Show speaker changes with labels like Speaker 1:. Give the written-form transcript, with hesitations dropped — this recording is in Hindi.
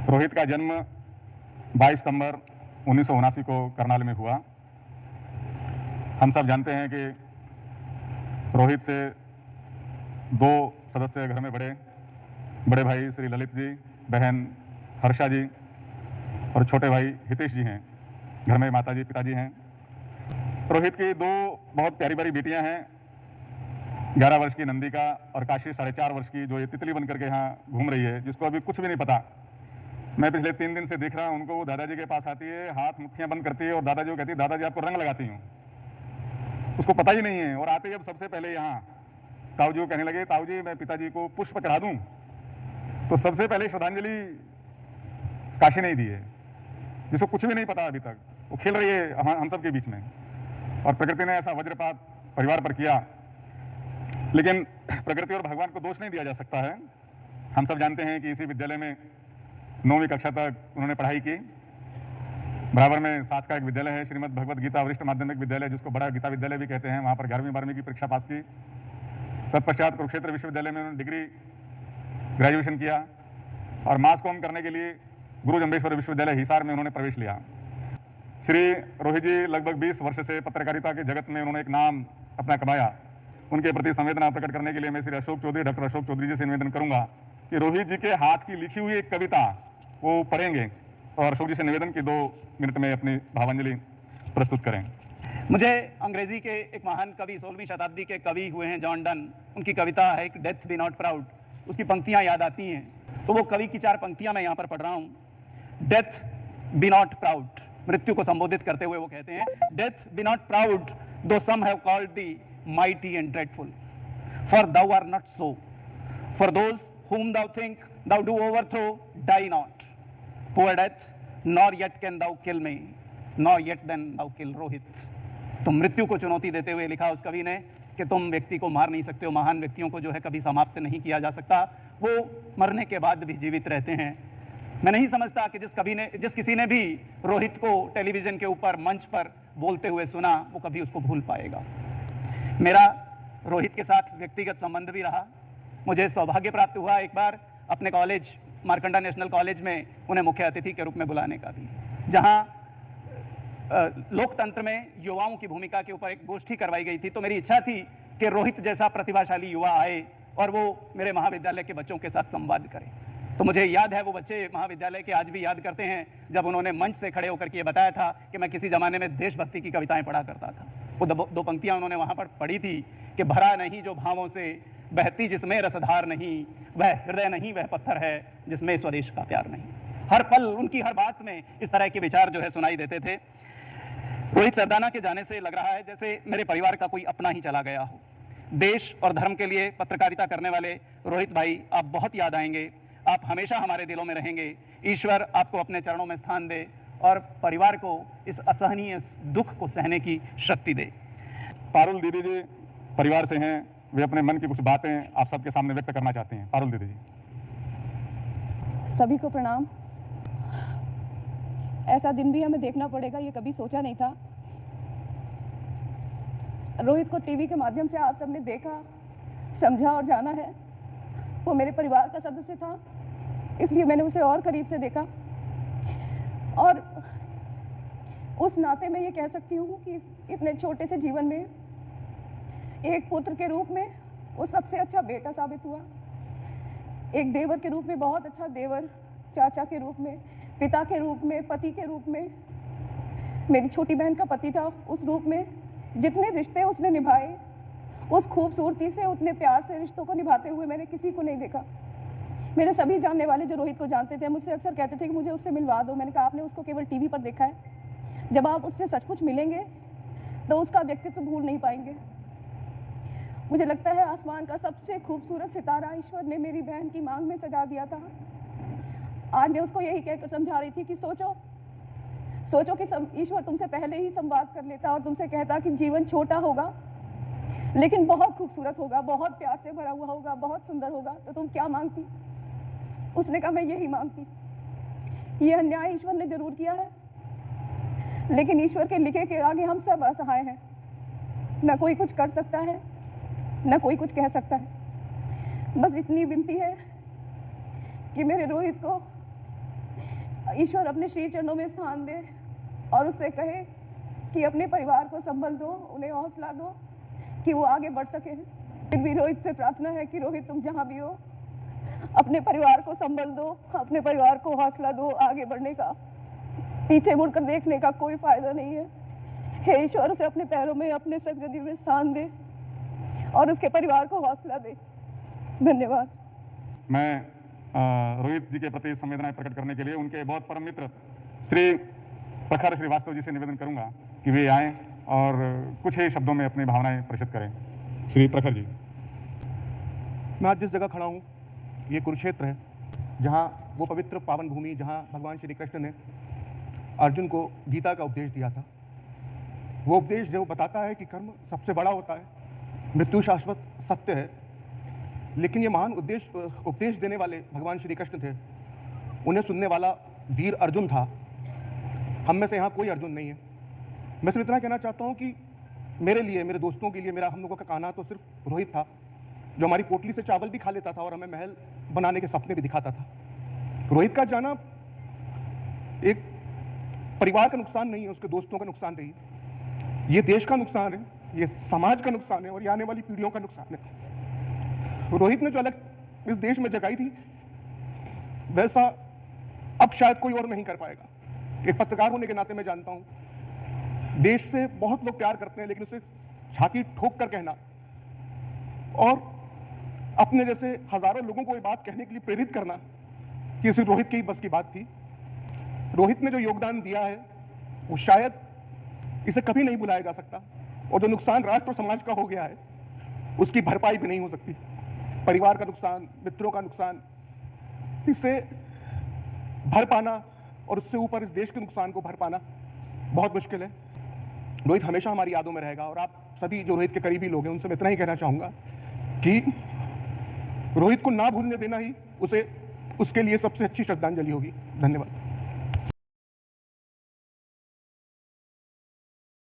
Speaker 1: रोहित का जन्म 22 सितंबर 1979 को करनाल में हुआ। हम सब जानते हैं कि रोहित से दो सदस्य घर में बड़े भाई श्री ललित जी, बहन हर्षा जी और छोटे भाई हितेश जी हैं। घर में माता जी पिताजी हैं। रोहित की दो बहुत प्यारी प्यारी बेटियां हैं, 11 वर्ष की नंदिका और काशी 4.5 वर्ष की, जो ये तितली बनकर के यहाँ घूम रही है, जिसको अभी कुछ भी नहीं पता। मैं पिछले 3 दिन से देख रहा हूँ उनको। वो दादाजी के पास आती है, हाथ मुट्ठियां बंद करती है और दादाजी को कहती है, दादाजी आपको रंग लगाती हूँ। उसको पता ही नहीं है। और आते ही अब सबसे पहले यहाँ ताऊ जी को कहने लगे, ताऊ जी मैं पिताजी को पुष्प चढ़ा दूं। तो सबसे पहले श्रद्धांजलि काशी ने ही दी है, जिसको कुछ भी नहीं पता अभी तक। वो खेल रही है हम सब के बीच में, और प्रकृति ने ऐसा वज्रपात परिवार पर किया। लेकिन प्रकृति और भगवान को दोष नहीं दिया जा सकता है। हम सब जानते हैं कि इसी विद्यालय में 9वीं कक्षा तक उन्होंने पढ़ाई की। बराबर में साथ का एक विद्यालय है, श्रीमद भगवत गीता वरिष्ठ माध्यमिक विद्यालय, जिसको बड़ा गीता विद्यालय भी कहते हैं। वहाँ पर 11वीं 12वीं की परीक्षा पास की। तत्पश्चात कुरुक्षेत्र विश्वविद्यालय में उन्होंने डिग्री ग्रेजुएशन किया और मास कॉम करने के लिए गुरु जम्बेश्वर विश्वविद्यालय हिसार में उन्होंने प्रवेश लिया। श्री रोहित जी लगभग 20 वर्ष से पत्रकारिता के जगत में उन्होंने एक नाम अपना कमाया। उनके प्रति संवेदना प्रकट करने के लिए मैं श्री अशोक चौधरी, डॉक्टर अशोक चौधरी जी से निवेदन करूंगा कि रोहित जी के हाथ की लिखी हुई एक कविता वो पढ़ेंगे और अशोक जी से निवेदन की 2 मिनट में अपनी भावांजलि प्रस्तुत करें।
Speaker 2: मुझे अंग्रेजी के एक महान कवि, 16वीं शताब्दी के कवि हुए हैं जॉन डन, उनकी कविता है डेथ बी नॉट प्राउड, उसकी पंक्तियां याद आती हैं। तो वो कवि की 4 पंक्तियां मैं यहाँ पर पढ़ रहा हूँ। डेथ बी नॉट प्राउड, मृत्यु को संबोधित करते हुए वो कहते हैं, death B not proud though some have called thee mighty and dreadful, for thou art not so. For those whom thou think thou do overthrow, die not. Poor death, nor yet can thou kill me, nor yet then thou kill Rohit. तो मृत्यु को चुनौती देते हुए लिखा उस कवि ने कि तुम व्यक्ति को मार नहीं सकते हो। महान व्यक्तियों को जो है कभी समाप्त नहीं किया जा सकता, वो मरने के बाद भी जीवित रहते हैं। मैं नहीं समझता कि जिस किसी ने भी रोहित को टेलीविजन के ऊपर मंच पर बोलते हुए सुना, वो कभी उसको भूल पाएगा। मेरा रोहित के साथ व्यक्तिगत संबंध भी रहा। मुझे सौभाग्य प्राप्त हुआ एक बार अपने कॉलेज, मार्कंडा नेशनल कॉलेज में उन्हें मुख्य अतिथि के रूप में बुलाने का भी, जहां लोकतंत्र में युवाओं की भूमिका के ऊपर एक गोष्ठी करवाई गई थी। तो मेरी इच्छा थी कि रोहित जैसा प्रतिभाशाली युवा आए और वो मेरे महाविद्यालय के बच्चों के साथ संवाद करे। तो मुझे याद है, वो बच्चे महाविद्यालय के आज भी याद करते हैं, जब उन्होंने मंच से खड़े होकर के ये बताया था कि मैं किसी ज़माने में देशभक्ति की कविताएं पढ़ा करता था। वो 2 पंक्तियां उन्होंने वहाँ पर पढ़ी थी कि भरा नहीं जो भावों से, बहती जिसमें रसधार नहीं, वह हृदय नहीं वह पत्थर है जिसमें स्वदेश का प्यार नहीं। हर पल उनकी हर बात में इस तरह के विचार जो है सुनाई देते थे। रोहित सरदाना के जाने से लग रहा है जैसे मेरे परिवार का कोई अपना ही चला गया हो। देश और धर्म के लिए पत्रकारिता करने वाले रोहित भाई, आप बहुत याद आएंगे। आप हमेशा हमारे दिलों में रहेंगे। ईश्वर आपको अपने चरणों में स्थान दे और परिवार को इस असहनीय दुख को सहने की शक्ति दे।
Speaker 1: पारुल दीदी जी परिवार से हैं, वे अपने मन की कुछ बातें आप सबके सामने व्यक्त करना चाहते हैं। पारुल दीदी जी।
Speaker 3: सभी को प्रणाम। ऐसा दिन भी हमें देखना पड़ेगा, ये कभी सोचा नहीं था। रोहित को टीवी के माध्यम से आप सबने देखा, समझा और जाना है। वो मेरे परिवार का सदस्य था, इसलिए मैंने उसे और करीब से देखा। और उस नाते मैं ये कह सकती हूँ कि इतने छोटे से जीवन में एक पुत्र के रूप में वो सबसे अच्छा बेटा साबित हुआ। एक देवर के रूप में बहुत अच्छा देवर, चाचा के रूप में, पिता के रूप में, पति के रूप में, मेरी छोटी बहन का पति था उस रूप में। जितने रिश्ते उसने निभाए, उस खूबसूरती से, उतने प्यार से रिश्तों को निभाते हुए मैंने किसी को नहीं देखा। मेरे सभी जानने वाले जो रोहित को जानते थे मुझसे अक्सर कहते थे कि मुझे उससे मिलवा दो। मैंने कहा आपने उसको केवल टीवी पर देखा है, जब आप उससे सचमुच मिलेंगे तो उसका व्यक्तित्व भूल नहीं पाएंगे। मुझे लगता है आसमान का सबसे खूबसूरत सितारा ईश्वर ने मेरी बहन की मांग में सजा दिया था। आज मैं उसको यही कहकर समझा रही थी कि सोचो कि ईश्वर तुमसे पहले ही संवाद कर लेता और तुमसे कहता कि जीवन छोटा होगा लेकिन बहुत खूबसूरत होगा, बहुत प्यार से भरा हुआ होगा, बहुत सुंदर होगा, तो तुम क्या मांगती? उसने कहा मैं यही मांगती। ये अन्याय ईश्वर ने जरूर किया है, लेकिन ईश्वर के लिखे के आगे हम सब असहाय हैं। न कोई कुछ कर सकता है, न कोई कुछ कह सकता है। बस इतनी विनती है कि मेरे रोहित को ईश्वर अपने श्री चरणों में स्थान दे और उससे कहे कि अपने परिवार को संभल दो, उन्हें हौसला दो कि वो आगे बढ़ सके। फिर भी रोहित से प्रार्थना है कि रोहित तुम जहाँ भी हो अपने परिवार को संभल दो, अपने परिवार को हौसला दो आगे बढ़ने का। पीछे मुड़कर देखने का कोई फायदा नहीं है। हे ईश्वर उसे अपने पैरों में, अपने सजगदी में स्थान दे और उसके परिवार को हौसला दे। धन्यवाद।
Speaker 1: मैं रोहित जी के प्रति संवेदनाएं प्रकट करने के लिए उनके बहुत परम मित्र श्री प्रखर श्रीवास्तव जी से निवेदन करूंगा कि वे आएं और कुछ ही शब्दों में अपनी भावनाएं प्रकट करें। श्री प्रखर जी।
Speaker 4: मैं आज जिस जगह खड़ा हूँ ये कुरुक्षेत्र है, जहाँ वो पवित्र पावन भूमि जहाँ भगवान श्री कृष्ण ने अर्जुन को गीता का उपदेश दिया था। वो उपदेश जो बताता है कि कर्म सबसे बड़ा होता है, मृत्यु शाश्वत सत्य है। लेकिन ये महान उपदेश देने वाले भगवान श्री कृष्ण थे, उन्हें सुनने वाला वीर अर्जुन था। हम में से यहाँ कोई अर्जुन नहीं है। मैं सिर्फ इतना कहना चाहता हूँ कि मेरे लिए, मेरे दोस्तों के लिए, हम लोगों का कहना तो सिर्फ रोहित था, जो हमारी पोटली से चावल भी खा लेता था और हमें महल बनाने के सपने भी दिखाता था। रोहित का जाना एक परिवार का नुकसान नहीं है, उसके दोस्तों का नुकसान नहीं है, ये देश का नुकसान है, ये समाज का नुकसान है और ये आने वाली पीढ़ियों का नुकसान है। रोहित ने जो अलग इस देश में जगाई थी, वैसा अब शायद कोई और नहीं कर पाएगा। एक पत्रकार होने के नाते मैं जानता हूं देश से बहुत लोग प्यार करते हैं, लेकिन उसे छाती ठोक कर कहना और अपने जैसे हजारों लोगों को ये बात कहने के लिए प्रेरित करना कि सिर्फ रोहित की ही बस की बात थी। रोहित ने जो योगदान दिया है वो शायद इसे कभी नहीं भुलाया जा सकता, और जो नुकसान राष्ट्र और समाज का हो गया है उसकी भरपाई भी नहीं हो सकती। परिवार का नुकसान, मित्रों का नुकसान, इसे भर पाना और उससे ऊपर इस देश के नुकसान को भर पाना बहुत मुश्किल है। रोहित हमेशा हमारी यादों में रहेगा और आप सभी जो रोहित के करीबी लोग हैं उनसे मैं इतना ही कहना चाहूंगा कि रोहित को ना भूलने देना ही उसे उसके लिए सबसे अच्छी श्रद्धांजलि होगी। धन्यवाद।